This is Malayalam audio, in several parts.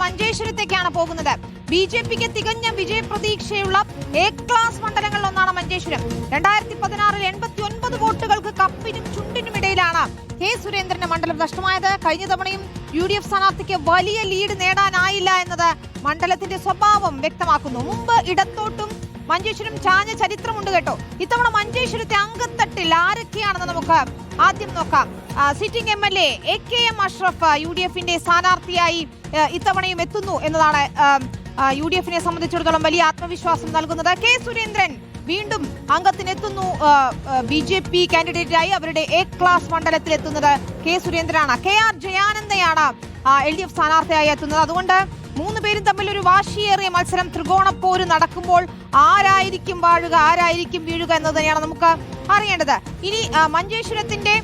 മഞ്ചേശ്വരത്തേക്കാണ് പോകുന്നത്. ബിജെപിക്ക് തികഞ്ഞ വിജയപ്രതീക്ഷയുള്ള എ ക്ലാസ് മണ്ഡലങ്ങളിൽ ഒന്നാണ് മഞ്ചേശ്വരം. 2016 89 വോട്ടുകൾക്ക് കപ്പിനും ചുണ്ടിനുമിടയിലാണ് കെ സുരേന്ദ്രന്റെ മണ്ഡലം നഷ്ടമായത്. കഴിഞ്ഞ തവണയും UDF സ്ഥാനാർത്ഥിക്ക് വലിയ ലീഡ് നേടാനായില്ല എന്നത് മണ്ഡലത്തിന്റെ സ്വഭാവം വ്യക്തമാക്കുന്നു. മുമ്പ് ഇടത്തോട്ടും മഞ്ചേശ്വരം ചാഞ്ഞ ചരിത്രമുണ്ട് കേട്ടോ. ഇത്തവണ മഞ്ചേശ്വരത്തെ അംഗത്തട്ടിൽ ആരൊക്കെയാണെന്ന് നമുക്ക് ആദ്യം നോക്കാം. സിറ്റിംഗ് MLA AKM അഷ്റഫ് UDFന്റെ സ്ഥാനാർത്ഥിയായി ഇത്തവണയും എത്തുന്നു എന്നതാണ് UDFനെ സംബന്ധിച്ചിടത്തോളം വലിയ ആത്മവിശ്വാസം നൽകുന്നത്. കെ സുരേന്ദ്രൻ വീണ്ടും അംഗത്തിനെത്തുന്നു. BJP കാൻഡിഡേറ്റായി അവരുടെ എ ക്ലാസ് മണ്ഡലത്തിൽ എത്തുന്നത് കെ സുരേന്ദ്രനാണ്. KR ജയാനന്ദയാണ് LDF സ്ഥാനാർത്ഥിയായി എത്തുന്നത്. അതുകൊണ്ട് 3 പേരും തമ്മിൽ ഒരു വാശിയേറിയ മത്സരം, ത്രികോണപ്പോര് നടക്കുമ്പോൾ ആരായിരിക്കും വാഴുക, ആരായിരിക്കും വീഴുക എന്നത് തന്നെയാണ് നമുക്ക് അറിയേണ്ടത്. ഇനി മഞ്ചേശ്വരത്തിന്റെ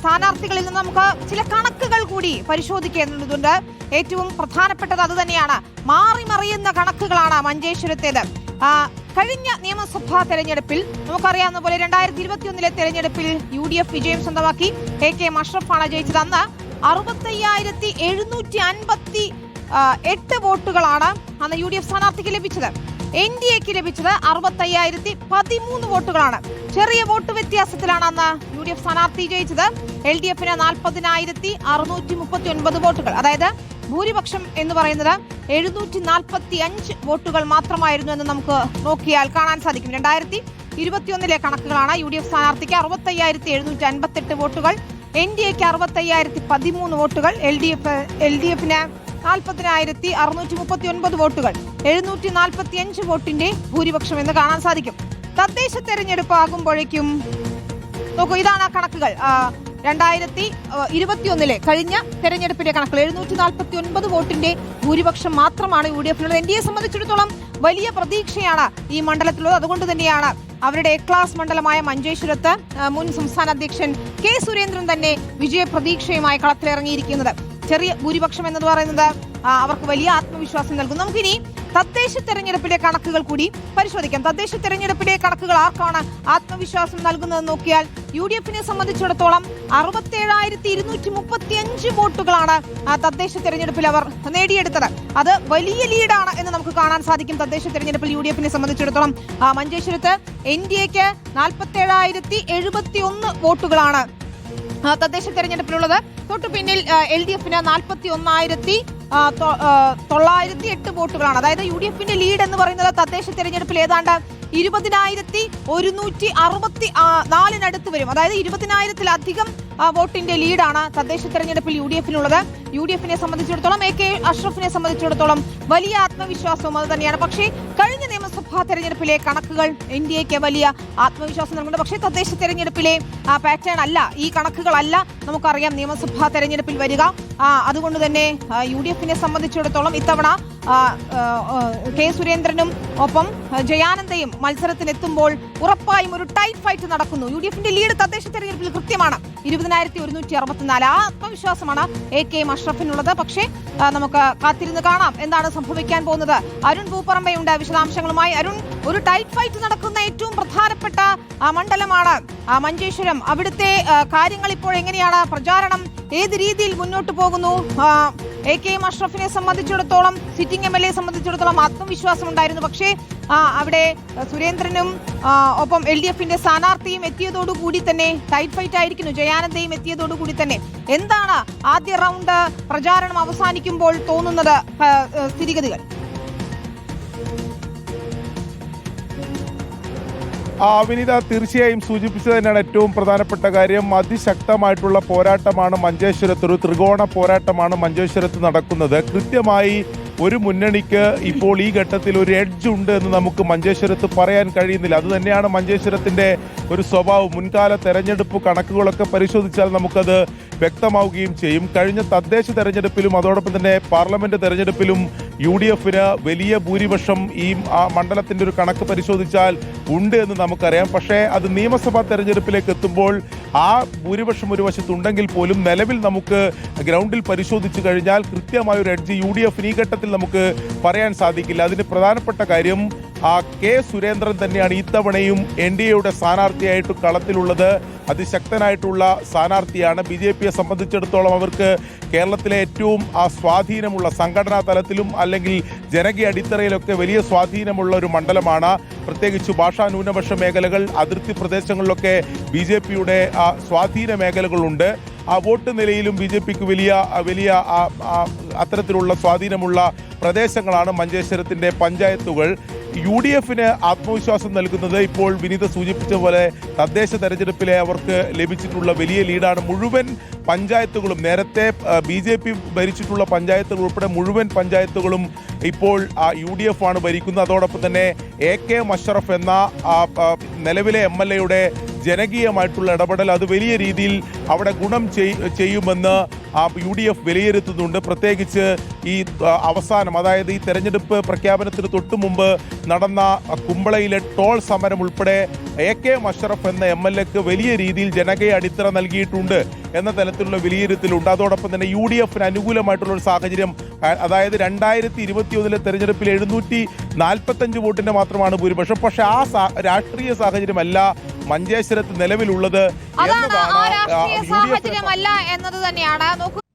സ്ഥാനാർത്ഥികളിൽ നിന്ന് നമുക്ക് ചില കണക്കുകൾ കൂടി പരിശോധിക്കേണ്ടതുണ്ട്. ഏറ്റവും പ്രധാനപ്പെട്ടത് അത് തന്നെയാണ്. മാറിമറിയുന്ന കണക്കുകളാണ് മഞ്ചേശ്വരത്തേത്. കഴിഞ്ഞ നിയമസഭാ തെരഞ്ഞെടുപ്പിൽ നമുക്കറിയാവുന്ന പോലെ 2021 തെരഞ്ഞെടുപ്പിൽ UDF വിജയം സ്വന്തമാക്കി. AKM അഷ്റഫാണ് ജയിച്ചത്. അന്ന് 65,758 വോട്ടുകളാണ് അന്ന് UDF സ്ഥാനാർത്ഥിക്ക് ലഭിച്ചത്. NDAക്ക് ലഭിച്ചത് 65,013 വോട്ടുകളാണ്. ചെറിയ വോട്ട് വ്യത്യാസത്തിലാണ് അന്ന് UDF സ്ഥാനാർത്ഥി ജയിച്ചത്. LDFന് 40,639 വോട്ടുകൾ, അതായത് ഭൂരിപക്ഷം എന്ന് പറയുന്നത് 745 വോട്ടുകൾ മാത്രമായിരുന്നു എന്ന് നമുക്ക് നോക്കിയാൽ കാണാൻ സാധിക്കും. 2021 കണക്കുകളാണ്. UDF സ്ഥാനാർത്ഥിക്ക് 65,758 വോട്ടുകൾ, NDAക്ക് 65,013 വോട്ടുകൾ, LDFന് 40,639 വോട്ടുകൾ, 745 വോട്ടിന്റെ ഭൂരിപക്ഷം എന്ന് കാണാൻ സാധിക്കും. തദ്ദേശ തെരഞ്ഞെടുപ്പ് ആകുമ്പോഴേക്കും നോക്കൂ, ഇതാണ് കണക്കുകൾ. 2021 കഴിഞ്ഞ തെരഞ്ഞെടുപ്പിന്റെ കണക്കുകൾ 749 വോട്ടിന്റെ ഭൂരിപക്ഷം മാത്രമാണ് UDFിനുള്ളത്. NDAയെ സംബന്ധിച്ചിടത്തോളം വലിയ പ്രതീക്ഷയാണ് ഈ മണ്ഡലത്തിലുള്ളത്. അതുകൊണ്ട് തന്നെയാണ് അവരുടെ എ ക്ലാസ് മണ്ഡലമായ മഞ്ചേശ്വരത്ത് മുൻ സംസ്ഥാന അധ്യക്ഷൻ കെ സുരേന്ദ്രൻ തന്നെ വിജയപ്രതീക്ഷയുമായി കളത്തിലിറങ്ങിയിരിക്കുന്നത്. ചെറിയ ഭൂരിപക്ഷം എന്ന് പറയുന്നത് അവർക്ക് വലിയ ആത്മവിശ്വാസം നൽകും. നമുക്കിനി തദ്ദേശ തെരഞ്ഞെടുപ്പിലെ കണക്കുകൾ കൂടി പരിശോധിക്കാം. തദ്ദേശ തെരഞ്ഞെടുപ്പിലെ കണക്കുകൾ ആർക്കാണ് ആത്മവിശ്വാസം നൽകുന്നതെന്ന് നോക്കിയാൽ UDFനെ സംബന്ധിച്ചിടത്തോളം 67,235 വോട്ടുകളാണ് തദ്ദേശ തെരഞ്ഞെടുപ്പിൽ അവർ നേടിയെടുത്തത്. അത് വലിയ ലീഡാണ് എന്ന് നമുക്ക് കാണാൻ സാധിക്കും. തദ്ദേശ തെരഞ്ഞെടുപ്പിൽ UDFനെ സംബന്ധിച്ചിടത്തോളം മഞ്ചേശ്വരത്ത് NDAക്ക് 47,071 വോട്ടുകളാണ് തദ്ദേശ തെരഞ്ഞെടുപ്പിലുള്ളത്. തൊട്ടു പിന്നിൽ LDFന് 41,908 വോട്ടുകളാണ്. അതായത് UDFന്റെ ലീഡ് എന്ന് പറയുന്നത് തദ്ദേശ തെരഞ്ഞെടുപ്പിൽ ഏതാണ്ട് 20,164 വരും. അതായത് 20,000-ലധികം വോട്ടിന്റെ ലീഡാണ് തദ്ദേശ തെരഞ്ഞെടുപ്പിൽ UDFനുള്ളത്. UDFനെ സംബന്ധിച്ചിടത്തോളം AK അഷ്റഫിനെ സംബന്ധിച്ചിടത്തോളം വലിയ ആത്മവിശ്വാസവും അത് തന്നെയാണ്. പക്ഷേ കഴിഞ്ഞ നിയമസഭാ തെരഞ്ഞെടുപ്പിലെ കണക്കുകൾ NDAക്ക് വലിയ ആത്മവിശ്വാസം നൽകുന്നുണ്ട്. പക്ഷേ തദ്ദേശ തെരഞ്ഞെടുപ്പിലെ പാറ്റേൺ അല്ല, ഈ കണക്കുകളല്ല നമുക്കറിയാം നിയമസഭാ തെരഞ്ഞെടുപ്പിൽ വരിക. അതുകൊണ്ട് തന്നെ UDFനെ സംബന്ധിച്ചിടത്തോളം ഇത്തവണ കെ സുരേന്ദ്രനും ഒപ്പം ജയാനന്ദയും മത്സരത്തിനെത്തുമ്പോൾ ഉറപ്പായും ഒരു ടൈറ്റ് ഫൈറ്റ് നടക്കുന്നു. UDFന്റെ ലീഡ് തദ്ദേശ തെരഞ്ഞെടുപ്പിൽ കൃത്യമാണ് 20,164. ആ ആത്മവിശ്വാസമാണ് AKM അഷ്റഫിനുള്ളത്. പക്ഷേ നമുക്ക് കാത്തിരുന്ന് കാണാം എന്താണ് സംഭവിക്കാൻ പോകുന്നത്. അരുൺ പൂപ്പറമ്പയുണ്ട് വിശദാംശങ്ങളുമായി. അരുൺ, ഒരു ടൈറ്റ് ഫൈറ്റ് നടക്കുന്ന ഏറ്റവും പ്രധാനപ്പെട്ട മണ്ഡലമാണ് മഞ്ചേശ്വരം. അവിടുത്തെ കാര്യങ്ങൾ ഇപ്പോൾ എങ്ങനെയാണ്? പ്രചാരണം ഏത് രീതിയിൽ മുന്നോട്ട് പോകുന്നു? AKM അഷ്റഫിനെ സംബന്ധിച്ചിടത്തോളം, സിറ്റിംഗ് MLA സംബന്ധിച്ചിടത്തോളം ആത്മവിശ്വാസം ഉണ്ടായിരുന്നു. പക്ഷേ അവിടെ സുരേന്ദ്രനും ഒപ്പം LDFന്റെ സ്ഥാനാർത്ഥിയും എത്തിയതോടുകൂടി തന്നെ ടൈറ്റ് ഫൈറ്റ് ആയിരിക്കുന്നു. ജയാനന്ദയും എത്തിയതോടുകൂടി തന്നെ എന്താണ് ആദ്യ റൗണ്ട് പ്രചാരണം അവസാനിക്കുമ്പോൾ തോന്നുന്നത് സ്ഥിതിഗതികൾ? വിനീത തീർച്ചയായും സൂചിപ്പിച്ചത് തന്നെയാണ് ഏറ്റവും പ്രധാനപ്പെട്ട കാര്യം. അതിശക്തമായിട്ടുള്ള പോരാട്ടമാണ് മഞ്ചേശ്വരത്ത്, ഒരു ത്രികോണ പോരാട്ടമാണ് മഞ്ചേശ്വരത്ത് നടക്കുന്നത്. കൃത്യമായി ഒരു മുന്നണിക്ക് ഇപ്പോൾ ഈ ഘട്ടത്തിൽ ഒരു എഡ്ജ് ഉണ്ട് എന്ന് നമുക്ക് മഞ്ചേശ്വരത്ത് പറയാൻ കഴിയുന്നില്ല. അതുതന്നെയാണ് മഞ്ചേശ്വരത്തിന്റെ ഒരു സ്വഭാവം. മുൻകാല തെരഞ്ഞെടുപ്പ് കണക്കുകളൊക്കെ പരിശോധിച്ചാൽ നമുക്കത് വ്യക്തമാവുകയും ചെയ്യും. കഴിഞ്ഞ തദ്ദേശ തെരഞ്ഞെടുപ്പിലും അതോടൊപ്പം തന്നെ പാർലമെന്റ് തെരഞ്ഞെടുപ്പിലും UDFന് വലിയ ഭൂരിപക്ഷം ഈ മണ്ഡലത്തിന്റെ ഒരു കണക്ക് പരിശോധിച്ചാൽ ഉണ്ട് എന്ന് നമുക്കറിയാം. പക്ഷേ അത് നിയമസഭാ തെരഞ്ഞെടുപ്പിലേക്ക് എത്തുമ്പോൾ ആ ഭൂരിപക്ഷം ഒരു വശത്തുണ്ടെങ്കിൽ പോലും നിലവിൽ നമുക്ക് ഗ്രൗണ്ടിൽ പരിശോധിച്ചു കഴിഞ്ഞാൽ കൃത്യമായ ഒരു എഡ്ജ് UDFന് ഈ ഘട്ടത്തിൽ നമുക്ക് പറയാൻ സാധിക്കില്ല. അതിന് പ്രധാനപ്പെട്ട കാര്യം കെ സുരേന്ദ്രൻ തന്നെയാണ് ഇത്തവണയും NDAയുടെ സ്ഥാനാർത്ഥിയായിട്ട് കളത്തിലുള്ളത്. അതിശക്തനായിട്ടുള്ള സ്ഥാനാർത്ഥിയാണ്. BJPയെ സംബന്ധിച്ചിടത്തോളം അവർക്ക് കേരളത്തിലെ ഏറ്റവും സ്വാധീനമുള്ള സംഘടനാ തലത്തിലും അല്ലെങ്കിൽ ജനകീയ അടിത്തറയിലൊക്കെ വലിയ സ്വാധീനമുള്ള ഒരു മണ്ഡലമാണ്. പ്രത്യേകിച്ച് ഭാഷാ ന്യൂനപക്ഷ മേഖലകൾ, അതിർത്തി പ്രദേശങ്ങളിലൊക്കെ BJPയുടെ സ്വാധീന മേഖലകളുണ്ട്. വോട്ട് നിലയിലും BJPക്ക് വലിയ അത്തരത്തിലുള്ള സ്വാധീനമുള്ള പ്രദേശങ്ങളാണ് മഞ്ചേശ്വരത്തിൻ്റെ പഞ്ചായത്തുകൾ. UDFന് ആത്മവിശ്വാസം നൽകുന്നത് ഇപ്പോൾ വിനീത സൂചിപ്പിച്ച പോലെ തദ്ദേശ തെരഞ്ഞെടുപ്പിലെ അവർക്ക് ലഭിച്ചിട്ടുള്ള വലിയ ലീഡാണ്. മുഴുവൻ പഞ്ചായത്തുകളും, നേരത്തെ BJP ഭരിച്ചിട്ടുള്ള പഞ്ചായത്തുകൾ ഉൾപ്പെടെ മുഴുവൻ പഞ്ചായത്തുകളും ഇപ്പോൾ UDF ആണ് ഭരിക്കുന്നത്. അതോടൊപ്പം തന്നെ AK മഷറഫ് എന്ന നിലവിലെ MLAയുടെ ജനകീയമായിട്ടുള്ള ഇടപെടൽ അത് വലിയ രീതിയിൽ അവിടെ ഗുണം ചെയ്യുമെന്ന് UDF വിലയിരുത്തുന്നുണ്ട്. പ്രത്യേകിച്ച് ഈ അവസാനം, അതായത് ഈ തെരഞ്ഞെടുപ്പ് പ്രഖ്യാപനത്തിന് തൊട്ടു മുമ്പ് നടന്ന കുമ്പളയിലെ ടോൾ സമരം ഉൾപ്പെടെ AK മഷറഫ് എന്ന MLAക്ക് വലിയ രീതിയിൽ ജനകീയ അടിത്തറ നൽകിയിട്ടുണ്ട് എന്ന തരത്തിലുള്ള വിലയിരുത്തലുണ്ട്. അതോടൊപ്പം തന്നെ UDFന് അനുകൂലമായിട്ടുള്ള ഒരു സാഹചര്യം, അതായത് 2021 തെരഞ്ഞെടുപ്പിൽ 745 വോട്ടിന്റെ മാത്രമാണ് ഭൂരിപക്ഷം. പക്ഷെ ആ രാഷ്ട്രീയ സാഹചര്യമല്ല മഞ്ചേശ്വരത്ത് നിലവിലുള്ളത് എന്നതാണ്. ആ രാഷ്ട്രീയ സാഹചര്യമല്ല എന്നത് തന്നെയാണ്. നോക്കൂ.